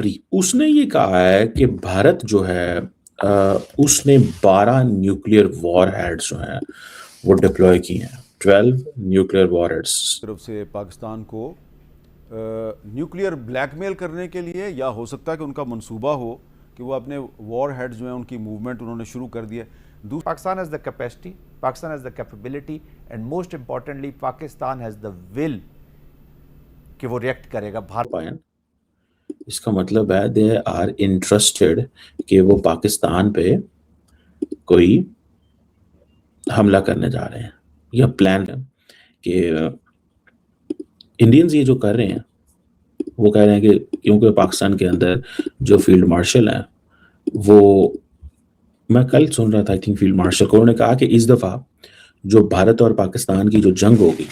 Pre उसने ये कहा है कि भारत जो है उसने 12 न्यूक्लियर वॉरहेड्स जो हैं वो डिप्लॉय की हैं। 12 न्यूक्लियर वॉरहेड्स तरफ से पाकिस्तान को न्यूक्लियर ब्लैकमेल करने के लिए, या हो सकता है कि उनका मंसूबा हो कि वो अपने वॉर हेड्स जो हैं उनकी मूवमेंट उन्होंने शुरू कर दी है। Pakistan has the capacity, Pakistan has the capability, and most importantly, Pakistan has the will कि वो रिएक्ट करेगा भारत। इसका मतलब है दे आर इंटरेस्टेड कि वो पाकिस्तान पे कोई हमला करने जा रहे हैं। यह प्लान है कि इंडियंस ये जो कर रहे हैं वो कह रहे हैं कि क्योंकि पाकिस्तान के अंदर जो फील्ड मार्शल है वो, मैं कल सुन रहा था आई थिंक फील्ड मार्शल को, उन्होंने कहा कि इस दफ़ा जो भारत और पाकिस्तान की जो जंग होगी,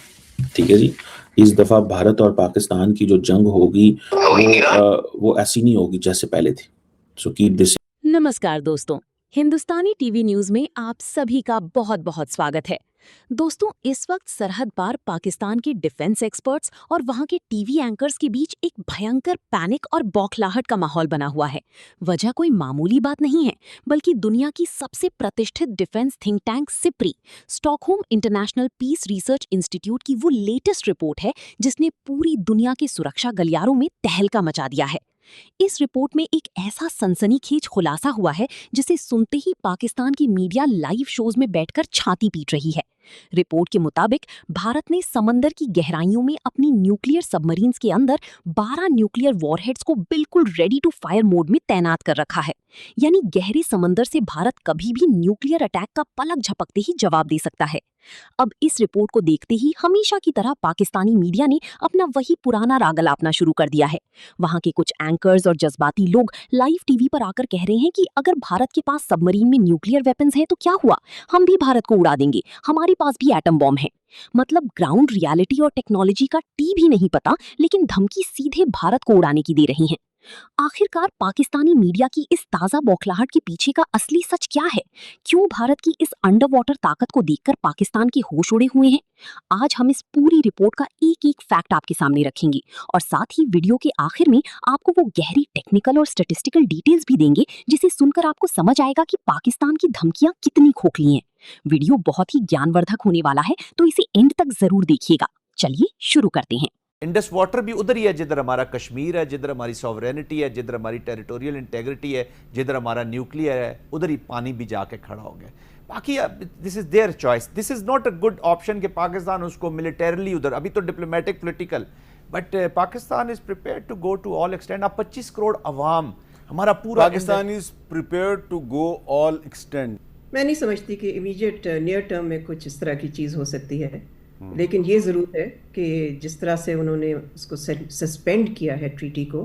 ठीक है जी, इस दफ़ा भारत और पाकिस्तान की जो जंग होगी वो ऐसी नहीं होगी जैसे पहले थी। So keep this. नमस्कार दोस्तों, हिंदुस्तानी टीवी न्यूज में आप सभी का बहुत बहुत स्वागत है। दोस्तों, इस वक्त सरहद पार पाकिस्तान के डिफेंस एक्सपर्ट्स और वहां के टीवी एंकर्स के बीच एक भयंकर पैनिक और बौखलाहट का माहौल बना हुआ है। वजह कोई मामूली बात नहीं है, बल्कि दुनिया की सबसे प्रतिष्ठित defence think tank SIPRI, Stockholm International Peace Research Institute की वो लेटेस्ट रिपोर्ट है जिसने पूरी दुनिया के सुरक्षा गलियारों में तहलका मचा दिया है। इस रिपोर्ट में एक ऐसा सनसनीखेज खुलासा हुआ है जिसे सुनते ही पाकिस्तान की मीडिया लाइव शोज में बैठकर छाती पीट रही है। रिपोर्ट के मुताबिक भारत ने समंदर की गहराइयों में अपनी न्यूक्लियर सबमरीन्स के अंदर 12 न्यूक्लियर वॉरहेड्स को बिल्कुल रेडी टू फायर मोड में तैनात कर रखा है। यानी गहरे समंदर से भारत कभी भी न्यूक्लियर अटैक का पलक झपकते ही जवाब दे सकता है। अब इस रिपोर्ट को देखते ही हमेशा की तरह पाकिस्तानी मीडिया ने अपना वही पुराना राग अलापना शुरू कर दिया है। वहां के कुछ एंकर्स और जज्बाती लोग लाइव टीवी पर आकर कह रहे हैं कि अगर भारत के पास सबमरीन में न्यूक्लियर वेपन्स हैं तो क्या हुआ, हम भी भारत को उड़ा देंगे, हमारे पास भी एटम बॉम्ब है। मतलब ग्राउंड रियलिटी और टेक्नोलॉजी का टी भी नहीं पता, लेकिन धमकी सीधे भारत को उड़ाने की दे रही हैं। आखिरकार पाकिस्तानी मीडिया की इस ताजा बौखलाहट के पीछे का असली सच क्या है? क्यों भारत की इस अंडर वाटर ताकत को देखकर पाकिस्तान के होश उड़े हुए हैं? आज हम इस पूरी रिपोर्ट का एक एक फैक्ट आपके सामने रखेंगे और साथ ही वीडियो के आखिर में आपको वो गहरी टेक्निकल और स्टैटिस्टिकल डिटेल्स भी देंगे जिसे सुनकर आपको समझ आएगा कि पाकिस्तान की धमकियां कितनी खोखली हैं। वीडियो बहुत ही ज्ञानवर्धक होने वाला है, तो इसे एंड तक जरूर देखिएगा। चलिए शुरू करते हैं। इंडस वाटर भी उधर ही है जिधर हमारा कश्मीर है, जिधर हमारी सॉवरेनिटी है, जिधर हमारी टेरिटोरियल इंटेग्रिटी है, जिधर हमारा न्यूक्लियर है, उधर ही पानी भी जाके खड़ा हो गया। बाकी this is their choice, this is not a good option कि पाकिस्तान उसको मिलिटरीली उधर, अभी तो diplomatic political, but Pakistan is prepared to go to all extent. अब 25 करोड़ अवाम, हमारा पूरा Pakistan is prepared to go all extent. मैं नहीं समझती कि इमीडिएट नियर टर्म में कुछ इस तरह की चीज़ हो सकती है, लेकिन ये ज़रूर है कि जिस तरह से उन्होंने उसको सस्पेंड किया है ट्रीटी को,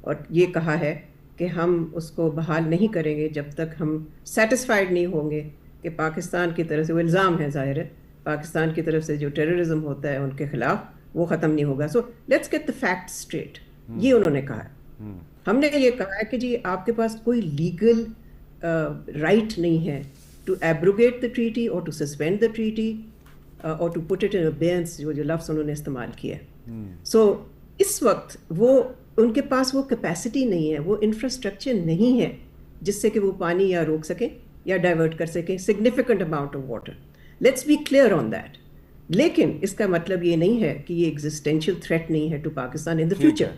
और ये कहा है कि हम उसको बहाल नहीं करेंगे जब तक हम सेटिस्फाइड नहीं होंगे कि पाकिस्तान की तरफ से, वो इल्ज़ाम है ज़ाहिर है, पाकिस्तान की तरफ से जो टेररिज्म होता है उनके खिलाफ वो ख़त्म नहीं होगा। So let's get the fact straight, ये उन्होंने कहा है। हमने ये कहा है कि जी आपके पास कोई लीगल राइट नहीं है टू एब्रोगेट द ट्रीटी और टू सस्पेंड द ट्रीटी और to put it in abeyance, जो लफ्ज़ उन्होंने इस्तेमाल किया। सो इस वक्त वो उनके पास वो कैपेसिटी नहीं है, वो इंफ्रास्ट्रक्चर नहीं है जिससे कि वो पानी या रोक सकें या डाइवर्ट कर सकें significant amount of water. Let's be clear on that. लेकिन इसका मतलब ये नहीं है कि ये एग्जिस्टेंशियल थ्रेट नहीं है to Pakistan in the future.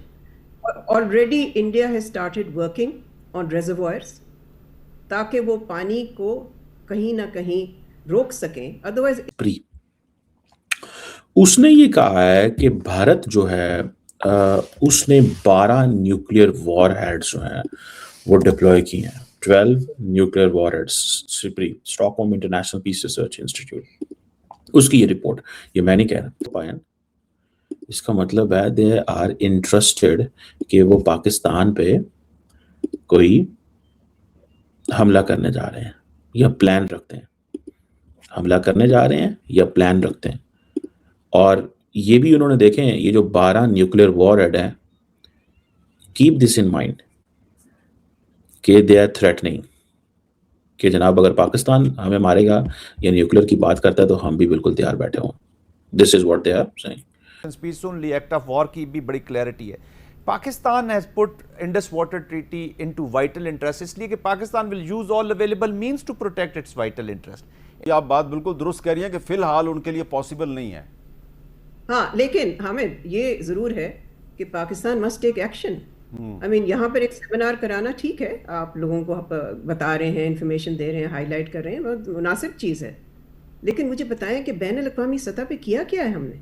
Already India has started working on reservoirs ताकि वो पानी को कहीं ना कहीं रोक सकें, अदरवाइज। उसने ये कहा है कि भारत जो है उसने 12 न्यूक्लियर वॉरहेड्स जो हैं वो डिप्लॉय की हैं। 12 nuclear warheads, SIPRI, Stockholm International Peace Research Institute, उसकी ये रिपोर्ट, ये मैं नहीं कह रहा। इसका मतलब है दे आर इंटरेस्टेड कि वो पाकिस्तान पे कोई हमला करने जा रहे हैं या प्लान रखते हैं, हमला करने जा रहे हैं या प्लान रखते हैं। और ये भी उन्होंने देखे हैं, ये जो 12 न्यूक्लियर वॉरहेड है, कीप दिस इन माइंड कि दे आर थ्रेटनिंग कि जनाब अगर पाकिस्तान हमें मारेगा या न्यूक्लियर की बात करता है तो हम भी बिल्कुल तैयार बैठे हों। This is what they are saying. Peace only act of war की भी बड़ी क्लैरिटी है Pakistan has put Indus Water Treaty into vital interest इसलिए कि Pakistan will use all available means to protect its vital interest. ये आप बात बिल्कुल दुरुस्त कह रही हैं कि फिलहाल उनके लिए पॉसिबल नहीं है। हाँ, लेकिन हमें ये जरूर है कि Pakistan must take action. I mean यहाँ पर एक सेमिनार कराना ठीक है, आप लोगों को बता रहे हैं, इंफॉर्मेशन दे रहे हैं, हाईलाइट कर रहे हैं, बहुत मुनासिब चीज़ है, लेकिन मुझे बताएं कि बैन अल-अक़वामी सतह पे किया क्या है हमने,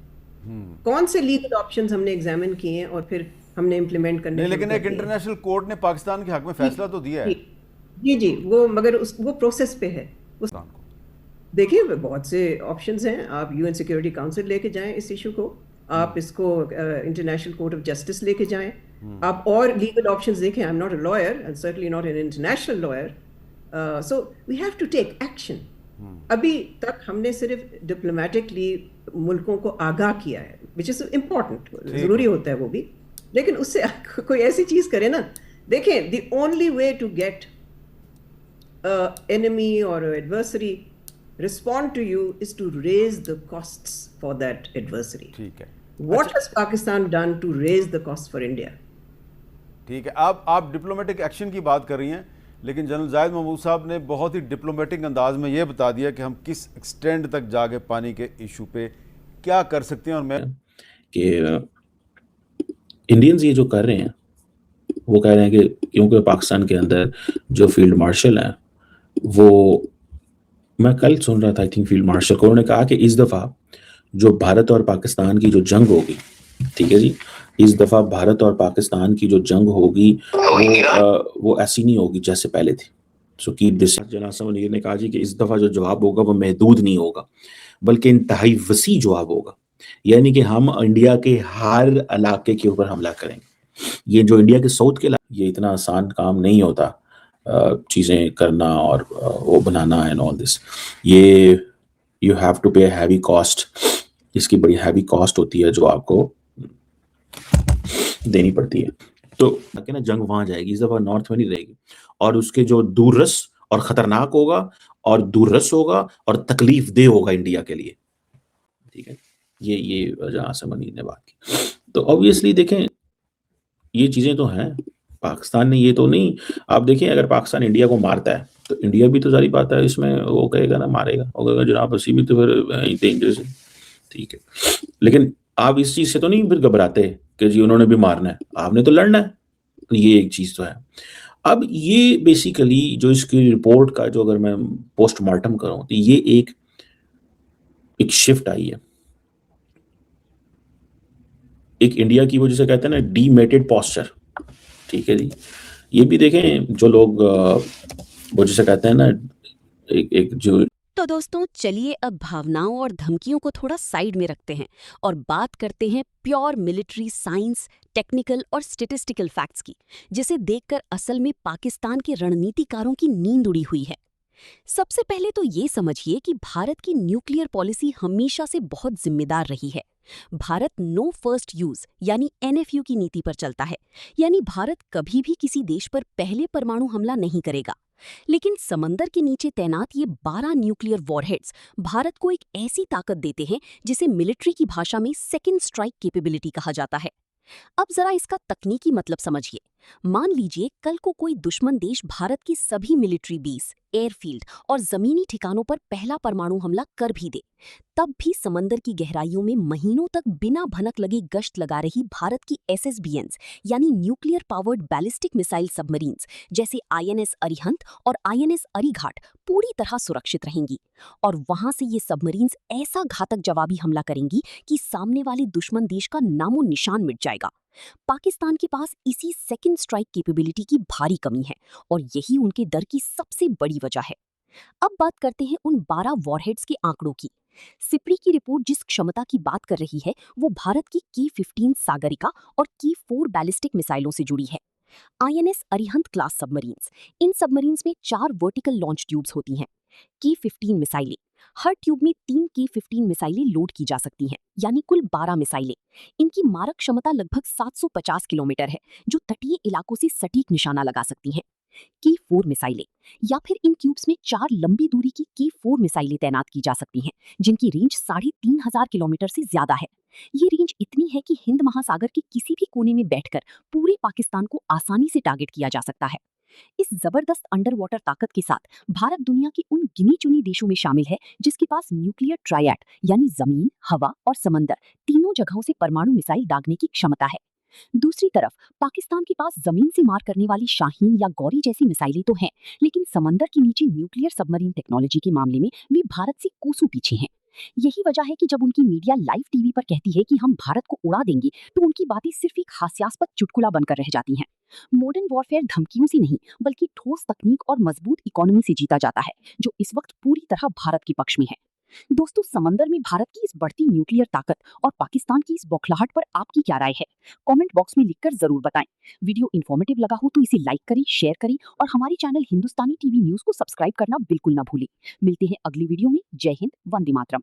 कौन से लीगल ऑप्शंस हमने एग्जामिन किए हैं और फिर हमने इम्प्लीमेंट करने नहीं, लेकिन एक इंटरनेशनल कोर्ट ने पाकिस्तान के हक में फैसला तो दिया है। जी जी, वो मगर वो प्रोसेस पे है। पाकिस्तान को देखिए बहुत से ऑप्शंस हैं, आप यूएन सिक्योरिटी काउंसिल लेके जाएं इस इशू को, आप इसको इंटरनेशनल कोर्ट ऑफ जस्टिस लेके जाएं, आप और लीगल ऑप्शंस देखें। I am not a lawyer and certainly not an international lawyer, so we have to take action. अभी तक हमने सिर्फ डिप्लोमेटिकली मुल्कों को आगाह किया है, विच इज इम्पोर्टेंट, जरूरी होता है वो भी, लेकिन उससे कोई ऐसी चीज करे ना। देखें, the only way to get enemy or adversary respond to you is to raise the costs for that adversary. ठीक है। What has Pakistan done to raise the costs for India? ठीक है, आप डिप्लोमेटिक एक्शन की बात कर रही हैं, लेकिन जनरल जाहिद महमूद साहब ने बहुत ही डिप्लोमेटिक अंदाज में ये बता दिया कि हम किस एक्सटेंड तक जाके पानी के इशू पे क्या कर सकते हैं। और मैं कि इंडियंस ये जो कर रहे हैं वो कह रहे हैं कि क्योंकि पाकिस्तान के अंदर जो फील्ड मार्शल हैं, वो मैं कल सुन रहा था, आई थिंक फील्ड मार्शल को, उन्होंने कहा कि इस दफ़ा जो भारत और पाकिस्तान की जो जंग होगी, ठीक है जी, इस दफ़ा भारत और पाकिस्तान की जो जंग होगी वो ऐसी नहीं होगी जैसे पहले थी। सो की जनाब समनीर ने कहा जी कि इस दफ़ा जो जवाब होगा वो महदूद नहीं होगा, बल्कि इंतहाई वसी जवाब होगा, यानी कि हम इंडिया के हर इलाके के ऊपर हमला करेंगे। ये जो इंडिया के साउथ के ये इतना आसान काम नहीं होता चीज़ें करना और वो बनाना एंड ऑल दिस। ये यू हैव टू पे हैवी कॉस्ट, इसकी बड़ी हैवी कॉस्ट होती है जो आपको देनी पड़ती है। तो ना जंग वहां जाएगी, इस दफा नॉर्थ में नहीं रहेगी, और उसके जो दूररस और खतरनाक होगा और दूररस होगा और तकलीफ दे होगा इंडिया के लिए, ठीक है। ये जहां से मनीर ने बात की, तो ऑब्वियसली देखें ये चीजें तो हैं, पाकिस्तान ने ये तो नहीं, आप देखें अगर पाकिस्तान इंडिया को मारता है तो इंडिया भी तो सारी बात है इसमें वो कहेगा ना, मारेगा, वो कहेगा जनाब असी भी तो फिर डेंजरस है, ठीक है। लेकिन आप इस चीज से तो नहीं फिर घबराते कि जी उन्होंने भी मारना है, आपने तो लड़ना है, तो ये एक चीज तो है। अब ये बेसिकली जो इसकी रिपोर्ट का जो अगर मैं पोस्टमार्टम करूं तो ये एक शिफ्ट आई है, एक इंडिया की वो जिसे कहते हैं ना डीमेटेड पोस्चर, ठीक है जी। ये भी देखें जो लोग वो जिसे कहते हैं ना एक जो। तो दोस्तों चलिए अब भावनाओं और धमकियों को थोड़ा साइड में रखते हैं और बात करते हैं प्योर मिलिट्री साइंस, टेक्निकल और स्टैटिस्टिकल फैक्ट्स की, जिसे देखकर असल में पाकिस्तान के रणनीतिकारों की नींद उड़ी हुई है। सबसे पहले तो ये समझिए कि भारत की न्यूक्लियर पॉलिसी हमेशा से बहुत जिम्मेदार रही है। भारत नो फर्स्ट यूज यानी NFU की नीति पर चलता है, यानी भारत कभी भी किसी देश पर पहले परमाणु हमला नहीं करेगा। लेकिन समंदर के नीचे तैनात ये 12 न्यूक्लियर वॉरहेड्स भारत को एक ऐसी ताकत देते हैं जिसे मिलिट्री की भाषा में सेकेंड स्ट्राइक कैपेबिलिटी कहा जाता है। अब जरा इसका तकनीकी मतलब समझिए। मान लीजिए कल को कोई दुश्मन देश भारत की सभी मिलिट्री बेस, एयरफील्ड और जमीनी ठिकानों पर पहला परमाणु हमला कर भी दे, तब भी समंदर की गहराइयों में महीनों तक बिना भनक लगे गश्त लगा रही भारत की SSBNs यानी nuclear powered ballistic missile submarines जैसे INS अरिहंत और INS अरीघाट पूरी तरह सुरक्षित रहेंगी, और वहां से ये सबमरीन्स ऐसा घातक जवाबी हमला करेंगी कि सामने वाले दुश्मन देश का नामो निशान मिट जाएगा। पाकिस्तान के पास इसी सेकेंड स्ट्राइक कैपेबिलिटी की भारी कमी है और यही उनके डर की सबसे बड़ी वजह है। अब बात करते हैं उन 12 वॉरहेड्स के आंकड़ों की। सिप्री की रिपोर्ट जिस क्षमता की बात कर रही है वो भारत की K-15 सागरिका और K-4 बैलिस्टिक मिसाइलों से जुड़ी है। INS अरिहंत क्लास सबमरीन्स, इन सबमरीन्स में 4 वर्टिकल लॉन्च ट्यूब्स होती हैं। K-15 मिसाइलें, हर ट्यूब में 3 K-15 मिसाइलें लोड की जा सकती हैं, यानी कुल 12 मिसाइलें। इनकी मारक क्षमता लगभग 750 किलोमीटर है, जो तटीय इलाकों से सटीक निशाना लगा सकती हैं। K4 मिसाइलें, या फिर इन क्यूब्स में 4 लंबी दूरी की K4 मिसाइलें तैनात की जा सकती हैं, जिनकी रेंज 3,500 किलोमीटर से ज्यादा है। ये रेंज इतनी है कि हिंद महासागर के किसी भी कोने में बैठकर पूरे पाकिस्तान को आसानी से टारगेट किया जा सकता है। इस जबरदस्त अंडर वाटर ताकत के साथ भारत दुनिया के उन गिनी चुनी देशों में शामिल है जिसके पास न्यूक्लियर ट्रायड यानी जमीन, हवा और समंदर तीनों जगहों से परमाणु मिसाइल दागने की क्षमता है। दूसरी तरफ पाकिस्तान के पास जमीन से मार करने वाली शाहीन या गौरी जैसी मिसाइलें तो हैं, लेकिन समंदर के नीचे न्यूक्लियर सबमरीन टेक्नोलॉजी के मामले में वे भारत से कोसों पीछे हैं। यही वजह है कि जब उनकी मीडिया लाइव टीवी पर कहती है कि हम भारत को उड़ा देंगे, तो उनकी बातें सिर्फ एक हास्यास्पद चुटकुला बनकर रह जाती हैं। मॉडर्न वॉरफेयर धमकियों से नहीं, बल्कि ठोस तकनीक और मजबूत इकोनॉमी से जीता जाता है, जो इस वक्त पूरी तरह भारत के पक्ष में है। दोस्तों, समंदर में भारत की इस बढ़ती न्यूक्लियर ताकत और पाकिस्तान की इस बौखलाहट पर आपकी क्या राय है? कमेंट बॉक्स में लिखकर जरूर बताएं। वीडियो इन्फॉर्मेटिव लगा हो तो इसे लाइक करें, शेयर करें और हमारे चैनल हिंदुस्तानी टीवी न्यूज को सब्सक्राइब करना बिल्कुल ना भूलें। मिलते हैं अगली वीडियो में। जय हिंद, वंदे मातरम।